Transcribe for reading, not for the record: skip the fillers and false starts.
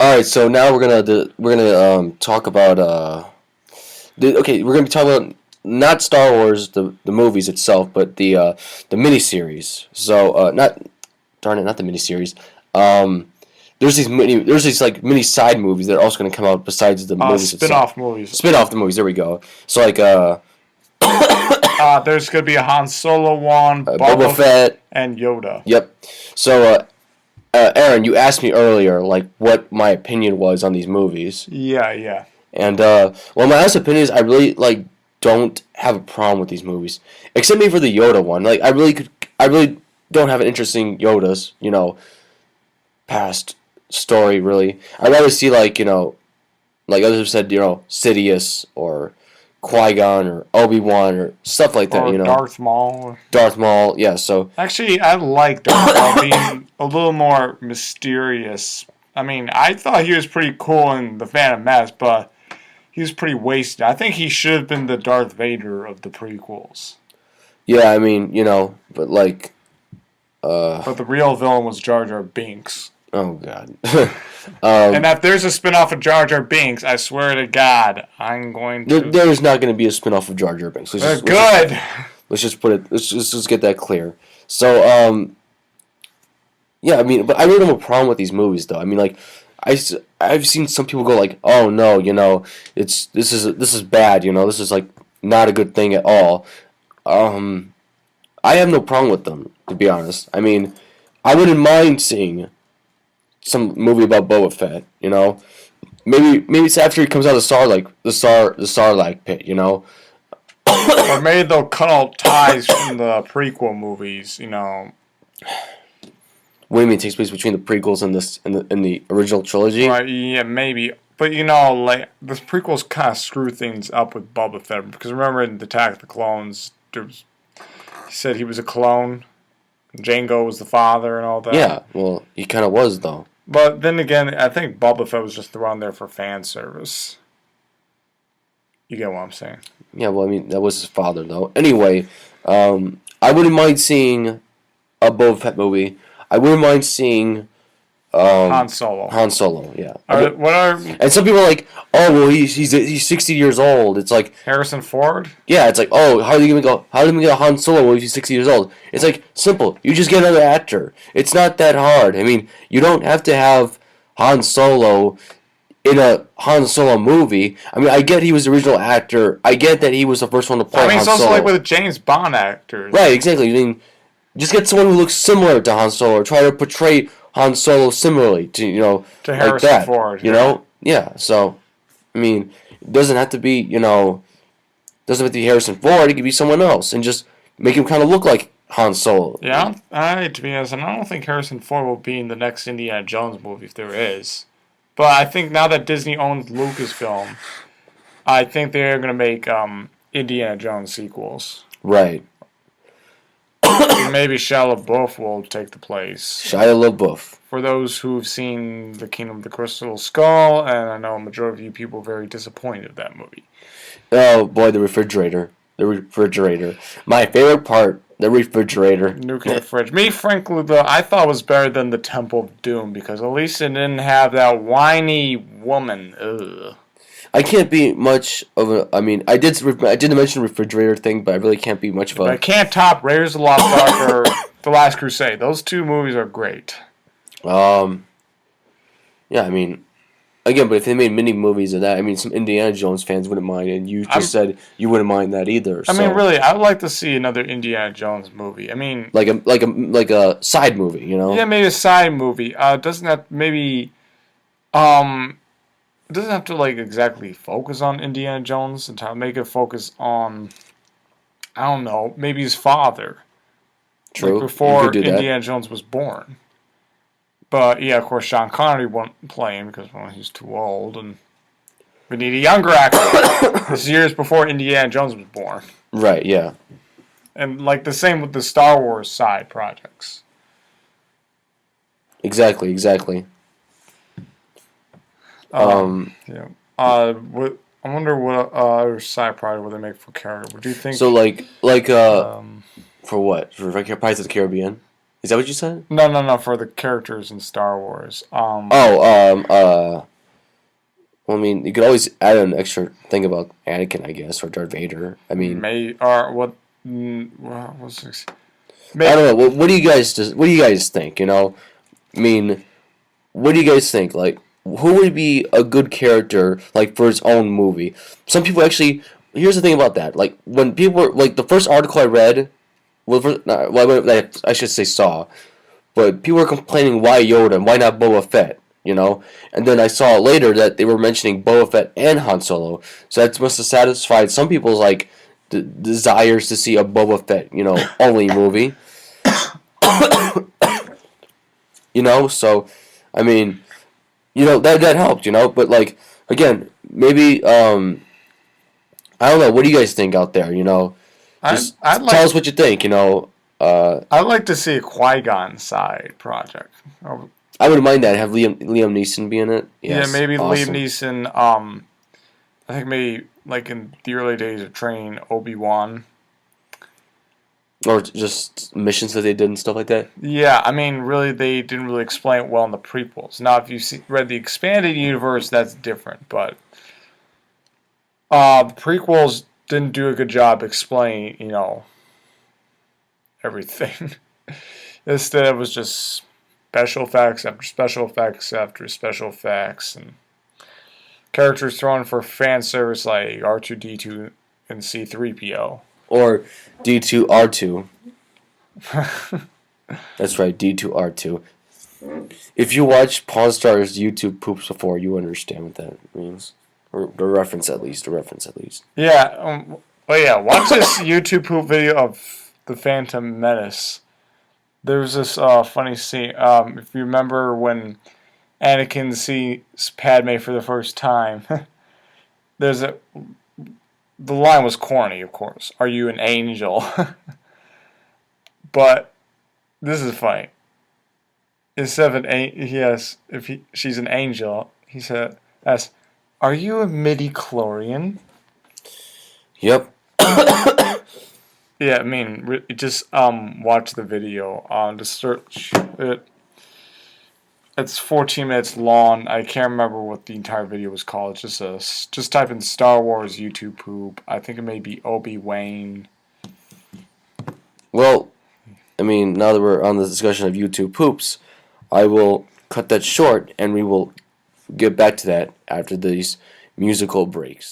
All right, so now we're gonna talk about we're gonna be talking about not Star Wars the movies itself, but the miniseries. So not darn it, not the miniseries. Um, there's these like mini side movies that are also gonna come out besides the movies itself. Spin-off movies. Spin off the movies. There we go. So like There's gonna be a Han Solo one, Boba Fett. and Yoda. Yep. So Aaron, you asked me earlier like what my opinion was on these movies. Yeah, yeah. And well, my honest opinion is I really like don't have a problem with these movies, except maybe for the Yoda one. Like I really don't have an interesting Yoda's past story really. I'd rather see like others have said Sidious or Qui-Gon or Obi-Wan or stuff like that. Or Darth Maul. Darth Maul. Yeah. So Actually, I like Darth Maul being a little more mysterious. I mean, I thought he was pretty cool in The Phantom Menace, but he was pretty wasted. I think he should have been the Darth Vader of the prequels. yeah, I mean but like But the real villain was Jar Jar Binks. oh god. And if there's a spin-off of Jar Jar Binks, I swear to God, I'm going to... There is not going to be a spin-off of Jar Jar Binks. Good! Let's just put it. Let's just get that clear. So, yeah, I mean, but I really don't have a problem with these movies, though. I mean, like, I've seen some people go like, "Oh no, this is bad. This is like not a good thing at all." I have no problem with them, to be honest. I mean, I wouldn't mind seeing some movie about Boba Fett. Maybe it's after he comes out of the Sarlacc pit. Or maybe they'll cut all ties from the prequel movies, What do you mean it takes place between the prequels and the original trilogy? Right, yeah, maybe. But, like, the prequels kind of screw things up with Boba Fett. Because remember in Attack of the Clones, he said he was a clone. Jango was the father and all that. Yeah, well, he kind of was, though. But then again, I think Boba Fett was just thrown there for fan service. You get what I'm saying? Yeah, well, I mean, that was his father, though. Anyway, I wouldn't mind seeing a Boba Fett movie. I wouldn't mind seeing Han Solo. Han Solo, yeah. And some people are like, oh, well, he's 60 years old. It's like Harrison Ford? yeah, it's like, oh, how are they gonna get a Han Solo if he's 60 years old? It's like simple. You just get another actor. It's not that hard. I mean, you don't have to have Han Solo in a Han Solo movie. I mean, I get he was the original actor. I get that he was the first one to play Han Solo. It's also like with James Bond actors. Right, exactly. I mean, just get someone who looks similar to Han Solo, or try to portray Han Solo similarly to to like Harrison that. Ford. Yeah. So, I mean, it doesn't have to be doesn't have to be Harrison Ford. It could be someone else, and just make him kind of look like Han Solo. Yeah, to be honest, and I don't think Harrison Ford will be in the next Indiana Jones movie if there is. But I think now that Disney owns Lucasfilm, I think they're gonna make Indiana Jones sequels. Right. Maybe Shia LaBeouf will take the place. Shia LaBeouf. For those who've seen The Kingdom of the Crystal Skull, and I know a majority of you people are very disappointed with that movie. Oh boy, the refrigerator. The refrigerator. My favorite part. The refrigerator. Nuclear fridge. Me, frankly, though, I thought it was better than the Temple of Doom because at least it didn't have that whiny woman. Ugh. I can't be much of a. I mean, I did mention the refrigerator thing, but I really can't be much of a. But I can't top Raiders of the Lost Ark or The Last Crusade. Those two movies are great. Yeah, I mean, again, but if they made mini movies of that, I mean, some Indiana Jones fans wouldn't mind, and you just said you wouldn't mind that either. I mean, really, I would like to see another Indiana Jones movie. I mean, like a side movie, Yeah, maybe a side movie. Doesn't have maybe, it doesn't have to like exactly focus on Indiana Jones and make it focus on, I don't know, maybe his father. True. Like before Indiana Jones was born. But yeah, of course, Sean Connery won't play him because he's too old, and we need a younger actor. This is years before Indiana Jones was born. Right. Yeah. And like the same with the Star Wars side projects. Exactly. Yeah. I wonder what other side project would they make for character. What do you think? So for what? For Pirates of the Caribbean? Is that what you said? No, for the characters in Star Wars. Well, I mean, you could always add an extra thing about Anakin, I guess, or Darth Vader. I mean, May or what? What's this? I don't know. What do you guys What do you guys think? You know, I mean, what do you guys think? Like, who would be a good character like for his own movie? Some people actually. Here's the thing about that. Like, when people were like the first article I read, I should say saw, but people were complaining why Yoda and why not Boba Fett. You know, and then I saw later that they were mentioning Boba Fett and Han Solo, so that must have satisfied some people's like desires to see a Boba Fett, only movie. So I mean, that helped, but like again, maybe I don't know. What do you guys think out there? Just tell us what you think. I'd like to see a Qui-Gon side project. I wouldn't mind that. Have Liam Neeson be in it. Yes, yeah, maybe awesome. Liam Neeson. I think maybe like in the early days of training Obi-Wan. Or just missions that they did and stuff like that. Yeah, I mean, really, they didn't really explain it well in the prequels. Now, if you read the expanded universe, that's different. But the prequels didn't do a good job explaining, everything. Instead, it was just special effects after special effects after special effects, and characters thrown for fan service like R2-D2 and C-3PO. Or D2R2. That's right, D2R2. If you watch Pawn Star's YouTube poops before, you understand what that means. Or the reference at least. Yeah. Watch this YouTube poop video of The Phantom Menace. There's this funny scene. If you remember when Anakin sees Padme for the first time, the line was corny, of course. Are you an angel? But this is funny. Instead of she's an angel, he said, "Are you a midi-chlorian?" Yep. Yeah, I mean, just watch the video. Just search it. It's 14 minutes long. I can't remember what the entire video was called. It's just type in Star Wars YouTube poop. I think it may be Obi-Wan. Well, I mean, now that we're on the discussion of YouTube poops, I will cut that short, and we will get back to that after these musical breaks.